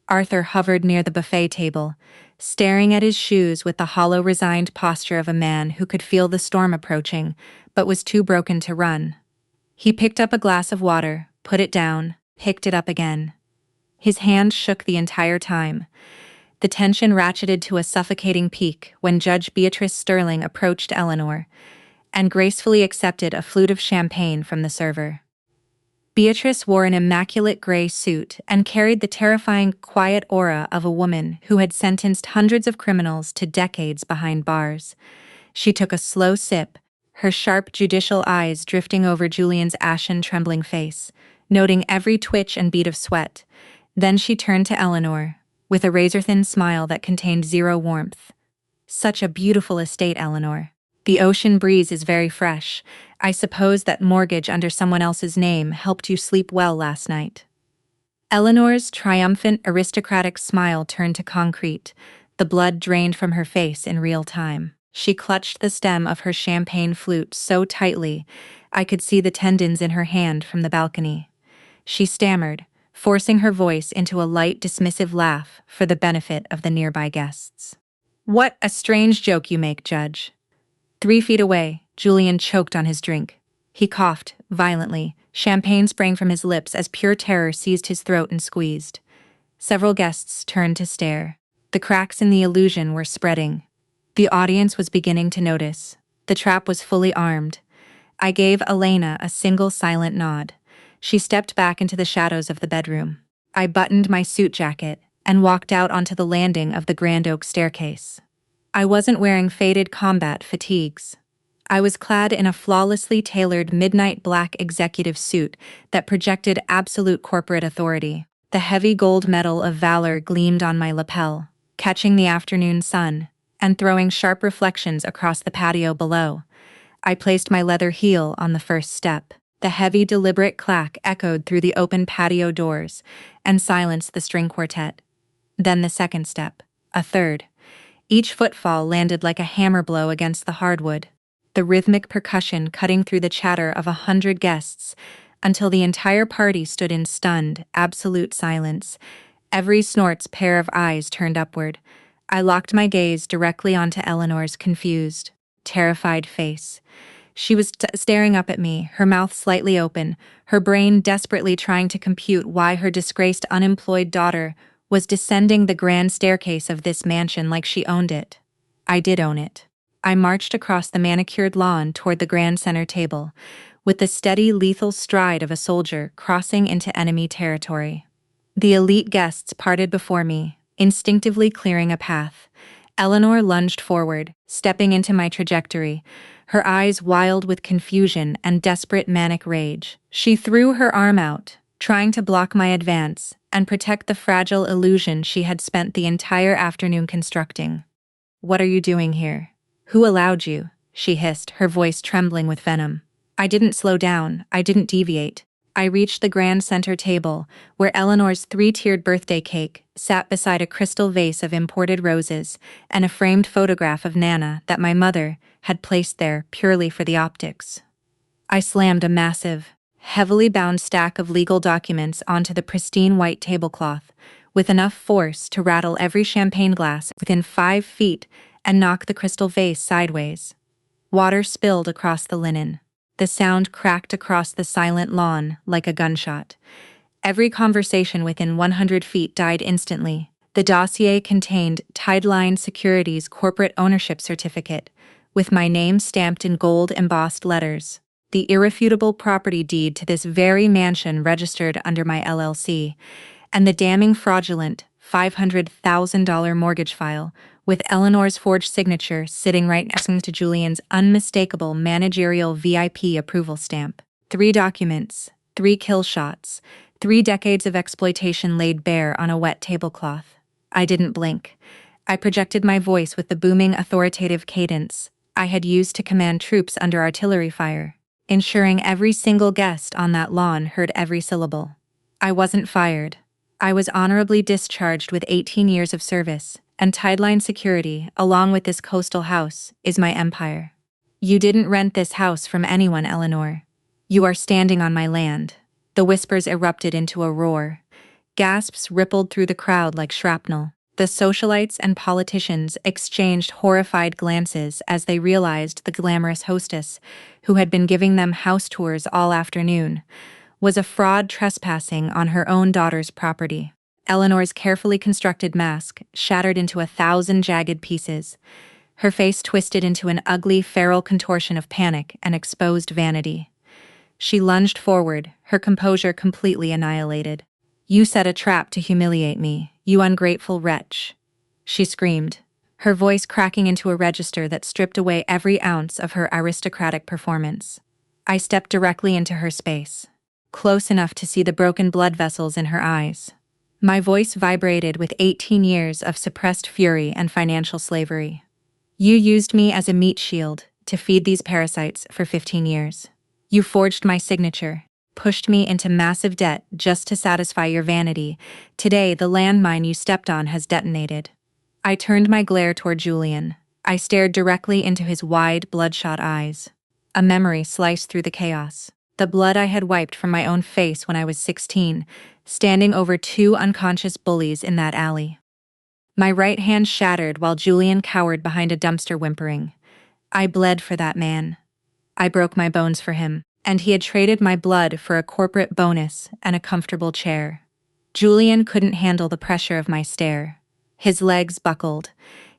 Arthur hovered near the buffet table, staring at his shoes with the hollow, resigned posture of a man who could feel the storm approaching, but was too broken to run. He picked up a glass of water, put it down, picked it up again. His hand shook the entire time. The tension ratcheted to a suffocating peak when Judge Beatrice Sterling approached Eleanor and gracefully accepted a flute of champagne from the server. Beatrice wore an immaculate gray suit and carried the terrifying, quiet aura of a woman who had sentenced hundreds of criminals to decades behind bars. She took a slow sip, her sharp, judicial eyes drifting over Julian's ashen, trembling face, noting every twitch and bead of sweat. Then she turned to Eleanor, with a razor-thin smile that contained zero warmth. "Such a beautiful estate, Eleanor. The ocean breeze is very fresh. I suppose that mortgage under someone else's name helped you sleep well last night." Eleanor's triumphant, aristocratic smile turned to concrete. The blood drained from her face in real time. She clutched the stem of her champagne flute so tightly I could see the tendons in her hand from the balcony. She stammered, forcing her voice into a light, dismissive laugh for the benefit of the nearby guests. "What a strange joke you make, Judge." 3 feet away, Julian choked on his drink. He coughed violently, champagne sprang from his lips as pure terror seized his throat and squeezed. Several guests turned to stare. The cracks in the illusion were spreading. The audience was beginning to notice. The trap was fully armed. I gave Elena a single silent nod. She stepped back into the shadows of the bedroom. I buttoned my suit jacket and walked out onto the landing of the grand oak staircase. I wasn't wearing faded combat fatigues. I was clad in a flawlessly tailored midnight black executive suit that projected absolute corporate authority. The heavy gold medal of valor gleamed on my lapel, catching the afternoon sun and throwing sharp reflections across the patio below. I placed my leather heel on the first step. The heavy, deliberate clack echoed through the open patio doors and silenced the string quartet. Then the second step, a third. Each footfall landed like a hammer blow against the hardwood, the rhythmic percussion cutting through the chatter of 100 guests until the entire party stood in stunned, absolute silence, every snort's pair of eyes turned upward. I locked my gaze directly onto Eleanor's confused, terrified face. She was staring up at me, her mouth slightly open, her brain desperately trying to compute why her disgraced unemployed daughter was descending the grand staircase of this mansion like she owned it. I did own it. I marched across the manicured lawn toward the grand center table, with the steady, lethal stride of a soldier crossing into enemy territory. The elite guests parted before me, instinctively clearing a path. Eleanor lunged forward, stepping into my trajectory, her eyes wild with confusion and desperate manic rage. She threw her arm out, trying to block my advance and protect the fragile illusion she had spent the entire afternoon constructing. "What are you doing here? Who allowed you?" she hissed, her voice trembling with venom. I didn't slow down, I didn't deviate. I reached the grand center table, where Eleanor's 3-tiered birthday cake sat beside a crystal vase of imported roses and a framed photograph of Nana that my mother had placed there purely for the optics. I slammed a massive, heavily bound stack of legal documents onto the pristine white tablecloth, with enough force to rattle every champagne glass within 5 feet and knock the crystal vase sideways. Water spilled across the linen. The sound cracked across the silent lawn like a gunshot. Every conversation within 100 feet died instantly. The dossier contained Tideline Securities' corporate ownership certificate, with my name stamped in gold embossed letters. The irrefutable property deed to this very mansion registered under my LLC, and the damning fraudulent $500,000 mortgage file with Eleanor's forged signature sitting right next to Julian's unmistakable managerial VIP approval stamp. 3 documents, 3 kill shots, 3 decades of exploitation laid bare on a wet tablecloth. I didn't blink. I projected my voice with the booming authoritative cadence I had used to command troops under artillery fire, ensuring every single guest on that lawn heard every syllable. I wasn't fired. I was honorably discharged with 18 years of service, and Tideline Security, along with this coastal house, is my empire. You didn't rent this house from anyone, Eleanor. You are standing on my land. The whispers erupted into a roar. Gasps rippled through the crowd like shrapnel. The socialites and politicians exchanged horrified glances as they realized the glamorous hostess, who had been giving them house tours all afternoon, was a fraud trespassing on her own daughter's property. Eleanor's carefully constructed mask shattered into 1,000 jagged pieces, her face twisted into an ugly, feral contortion of panic and exposed vanity. She lunged forward, her composure completely annihilated. "You set a trap to humiliate me, you ungrateful wretch," she screamed, her voice cracking into a register that stripped away every ounce of her aristocratic performance. I stepped directly into her space, close enough to see the broken blood vessels in her eyes. My voice vibrated with 18 years of suppressed fury and financial slavery. "You used me as a meat shield to feed these parasites for 15 years. You forged my signature, pushed me into massive debt just to satisfy your vanity. Today, the landmine you stepped on has detonated." I turned my glare toward Julian. I stared directly into his wide, bloodshot eyes. A memory sliced through the chaos. The blood I had wiped from my own face when I was 16, standing over 2 unconscious bullies in that alley. My right hand shattered while Julian cowered behind a dumpster whimpering. I bled for that man. I broke my bones for him, and he had traded my blood for a corporate bonus and a comfortable chair. Julian couldn't handle the pressure of my stare. His legs buckled.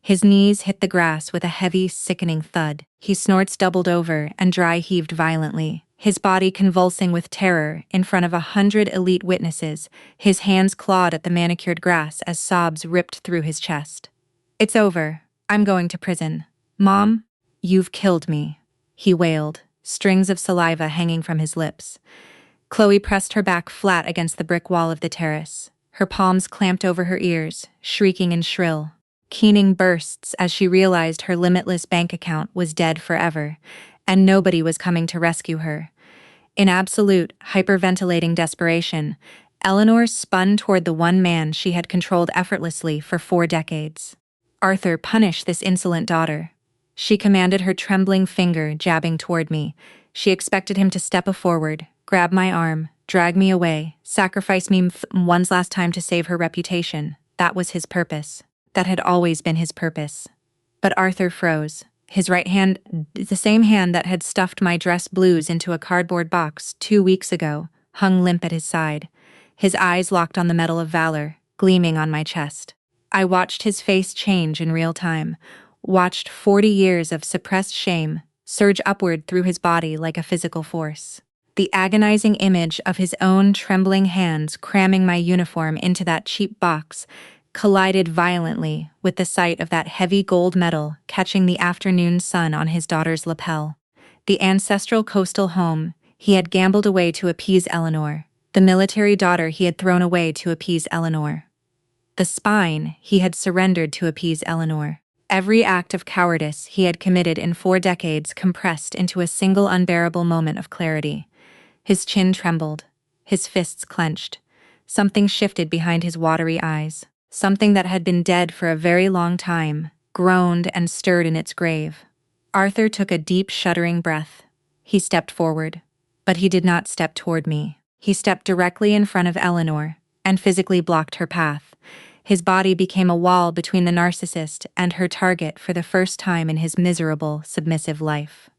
His knees hit the grass with a heavy, sickening thud. His snorts doubled over and dry heaved violently, his body convulsing with terror in front of 100 elite witnesses, his hands clawed at the manicured grass as sobs ripped through his chest. "It's over. I'm going to prison. Mom, you've killed me," he wailed, strings of saliva hanging from his lips. Chloe pressed her back flat against the brick wall of the terrace, her palms clamped over her ears, shrieking in shrill, keening bursts as she realized her limitless bank account was dead forever, and nobody was coming to rescue her. In absolute, hyperventilating desperation, Eleanor spun toward the one man she had controlled effortlessly for 4 decades. "Arthur, punish this insolent daughter," she commanded, her trembling finger jabbing toward me. She expected him to step forward, grab my arm, drag me away, sacrifice me one last time to save her reputation. That was his purpose. That had always been his purpose. But Arthur froze. His right hand, the same hand that had stuffed my dress blues into a cardboard box 2 weeks ago, hung limp at his side. His eyes locked on the metal of valor, gleaming on my chest. I watched his face change in real time, watched 40 years of suppressed shame surge upward through his body like a physical force. The agonizing image of his own trembling hands cramming my uniform into that cheap box collided violently with the sight of that heavy gold medal catching the afternoon sun on his daughter's lapel. The ancestral coastal home he had gambled away to appease Eleanor, the military daughter he had thrown away to appease Eleanor. The spine he had surrendered to appease Eleanor. Every act of cowardice he had committed in 4 decades compressed into a single unbearable moment of clarity. His chin trembled, his fists clenched. Something shifted behind his watery eyes. Something that had been dead for a very long time, groaned and stirred in its grave. Arthur took a deep, shuddering breath. He stepped forward. But he did not step toward me. He stepped directly in front of Eleanor, and physically blocked her path. His body became a wall between the narcissist and her target for the first time in his miserable, submissive life.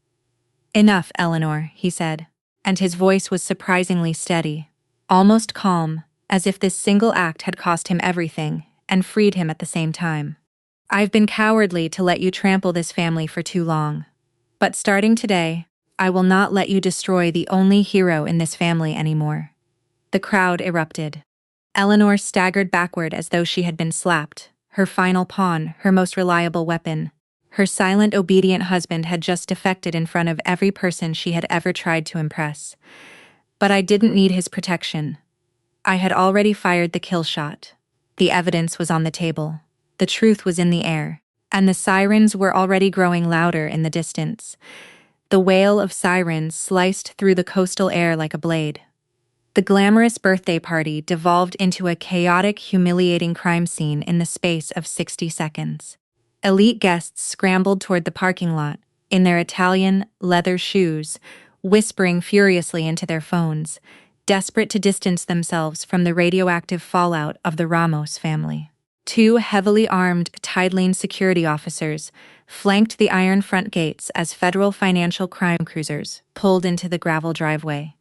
"Enough, Eleanor," he said, and his voice was surprisingly steady, almost calm, as if this single act had cost him everything and freed him at the same time. "I've been cowardly to let you trample this family for too long. But starting today, I will not let you destroy the only hero in this family anymore." The crowd erupted. Eleanor staggered backward as though she had been slapped, her final pawn, her most reliable weapon. Her silent, obedient husband had just defected in front of every person she had ever tried to impress. But I didn't need his protection. I had already fired the kill shot. The evidence was on the table. The truth was in the air. And the sirens were already growing louder in the distance. The wail of sirens sliced through the coastal air like a blade. The glamorous birthday party devolved into a chaotic, humiliating crime scene in the space of 60 seconds. Elite guests scrambled toward the parking lot, in their Italian leather shoes, whispering furiously into their phones, desperate to distance themselves from the radioactive fallout of the Ramos family. 2 heavily armed Tideline security officers flanked the iron front gates as federal financial crime cruisers pulled into the gravel driveway,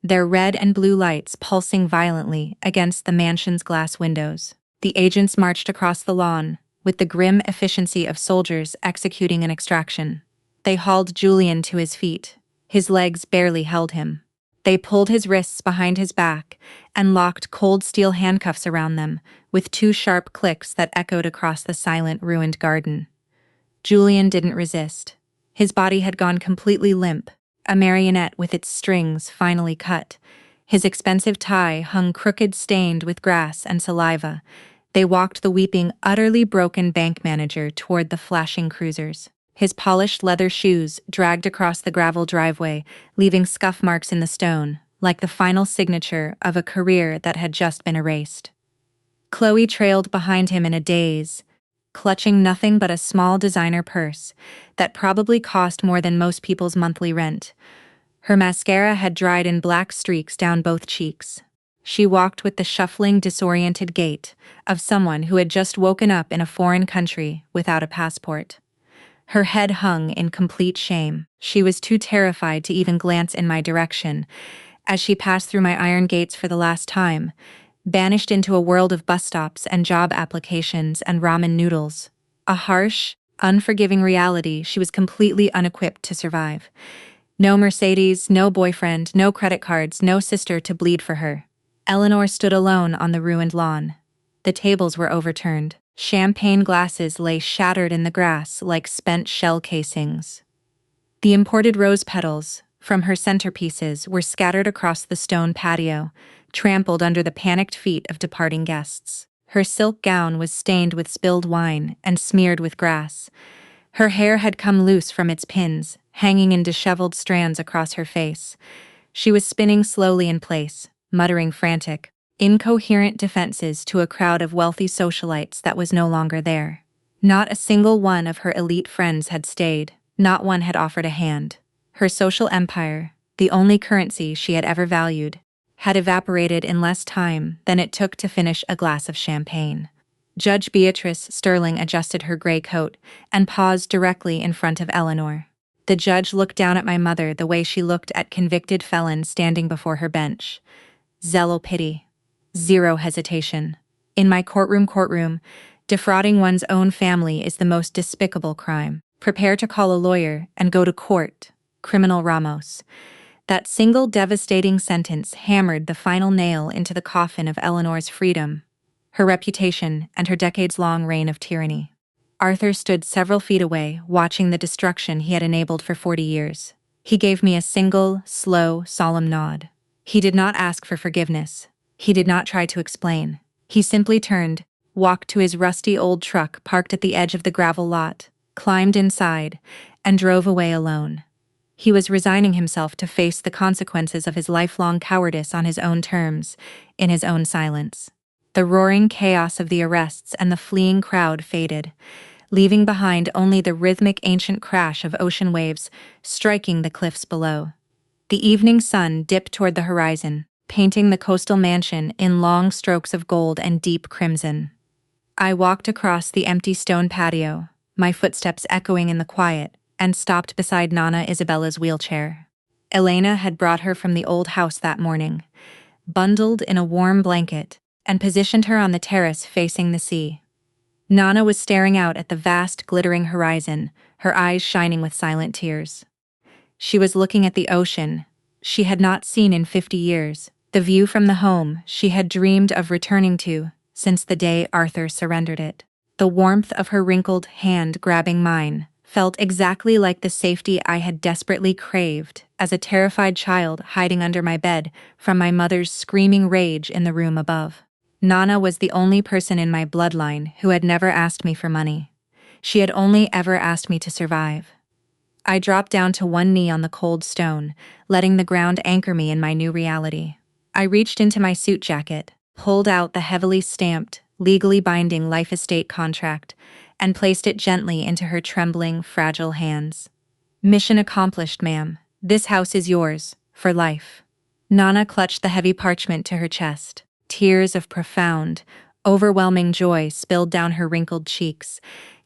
their red and blue lights pulsing violently against the mansion's glass windows. The agents marched across the lawn, with the grim efficiency of soldiers executing an extraction. They hauled Julian to his feet. His legs barely held him. They pulled his wrists behind his back and locked cold steel handcuffs around them, with 2 sharp clicks that echoed across the silent, ruined garden. Julian didn't resist. His body had gone completely limp, a marionette with its strings finally cut. His expensive tie hung crooked, stained with grass and saliva. They walked the weeping, utterly broken bank manager toward the flashing cruisers. His polished leather shoes dragged across the gravel driveway, leaving scuff marks in the stone, like the final signature of a career that had just been erased. Chloe trailed behind him in a daze, clutching nothing but a small designer purse that probably cost more than most people's monthly rent. Her mascara had dried in black streaks down both cheeks. She walked with the shuffling, disoriented gait of someone who had just woken up in a foreign country without a passport. Her head hung in complete shame. She was too terrified to even glance in my direction as she passed through my iron gates for the last time, banished into a world of bus stops and job applications and ramen noodles. A harsh, unforgiving reality she was completely unequipped to survive. No Mercedes, no boyfriend, no credit cards, no sister to bleed for her. Eleanor stood alone on the ruined lawn. The tables were overturned. Champagne glasses lay shattered in the grass like spent shell casings. The imported rose petals, from her centerpieces, were scattered across the stone patio, trampled under the panicked feet of departing guests. Her silk gown was stained with spilled wine and smeared with grass. Her hair had come loose from its pins, hanging in disheveled strands across her face. She was spinning slowly in place, muttering frantic, incoherent defenses to a crowd of wealthy socialites that was no longer there. Not a single one of her elite friends had stayed. Not one had offered a hand. Her social empire, the only currency she had ever valued, had evaporated in less time than it took to finish a glass of champagne. Judge Beatrice Sterling adjusted her gray coat and paused directly in front of Eleanor. The judge looked down at my mother the way she looked at convicted felons standing before her bench. Zero pity. Zero hesitation. In my courtroom, defrauding one's own family is the most despicable crime. Prepare to call a lawyer and go to court, Criminal Ramos. That single devastating sentence hammered the final nail into the coffin of Eleanor's freedom, her reputation, and her decades-long reign of tyranny. Arthur stood several feet away, watching the destruction he had enabled for 40 years. He gave me a single, slow, solemn nod. He did not ask for forgiveness. He did not try to explain. He simply turned, walked to his rusty old truck parked at the edge of the gravel lot, climbed inside, and drove away alone. He was resigning himself to face the consequences of his lifelong cowardice on his own terms, in his own silence. The roaring chaos of the arrests and the fleeing crowd faded, leaving behind only the rhythmic ancient crash of ocean waves striking the cliffs below. The evening sun dipped toward the horizon, painting the coastal mansion in long strokes of gold and deep crimson. I walked across the empty stone patio, my footsteps echoing in the quiet, and stopped beside Nana Isabella's wheelchair. Elena had brought her from the old house that morning, bundled in a warm blanket, and positioned her on the terrace facing the sea. Nana was staring out at the vast, glittering horizon, her eyes shining with silent tears. She was looking at the ocean she had not seen in 50 years, the view from the home she had dreamed of returning to since the day Arthur surrendered it. The warmth of her wrinkled hand grabbing mine felt exactly like the safety I had desperately craved as a terrified child hiding under my bed from my mother's screaming rage in the room above. Nana was the only person in my bloodline who had never asked me for money. She had only ever asked me to survive. I dropped down to one knee on the cold stone, letting the ground anchor me in my new reality. I reached into my suit jacket, pulled out the heavily stamped, legally binding life estate contract, and placed it gently into her trembling, fragile hands. Mission accomplished, ma'am. This house is yours, for life. Nana clutched the heavy parchment to her chest. Tears of profound, overwhelming joy spilled down her wrinkled cheeks,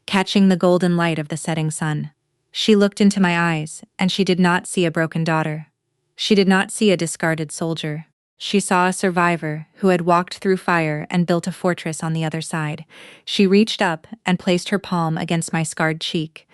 catching the golden light of the setting sun. She looked into my eyes, and she did not see a broken daughter. She did not see a discarded soldier. She saw a survivor who had walked through fire and built a fortress on the other side. She reached up and placed her palm against my scarred cheek.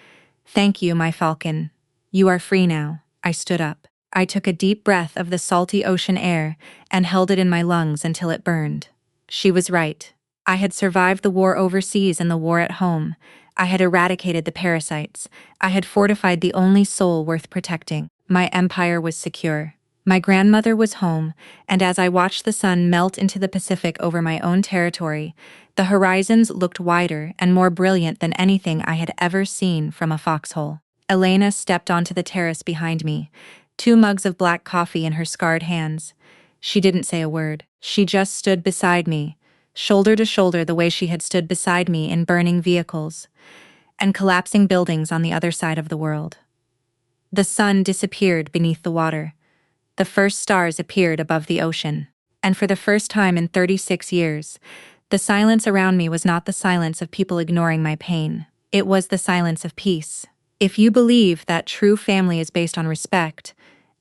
Thank you, my falcon. You are free now. I stood up. I took a deep breath of the salty ocean air and held it in my lungs until it burned. She was right. I had survived the war overseas and the war at home. I had eradicated the parasites. I had fortified the only soul worth protecting. My empire was secure. My grandmother was home, and as I watched the sun melt into the Pacific over my own territory, the horizons looked wider and more brilliant than anything I had ever seen from a foxhole. Elena stepped onto the terrace behind me, 2 mugs of black coffee in her scarred hands. She didn't say a word. She just stood beside me, shoulder to shoulder the way she had stood beside me in burning vehicles and collapsing buildings on the other side of the world. The sun disappeared beneath the water. The first stars appeared above the ocean. And for the first time in 36 years, the silence around me was not the silence of people ignoring my pain. It was the silence of peace. If you believe that true family is based on respect,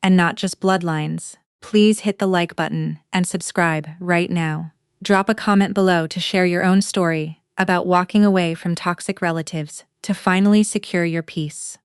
and not just bloodlines, please hit the like button and subscribe right now. Drop a comment below to share your own story about walking away from toxic relatives to finally secure your peace.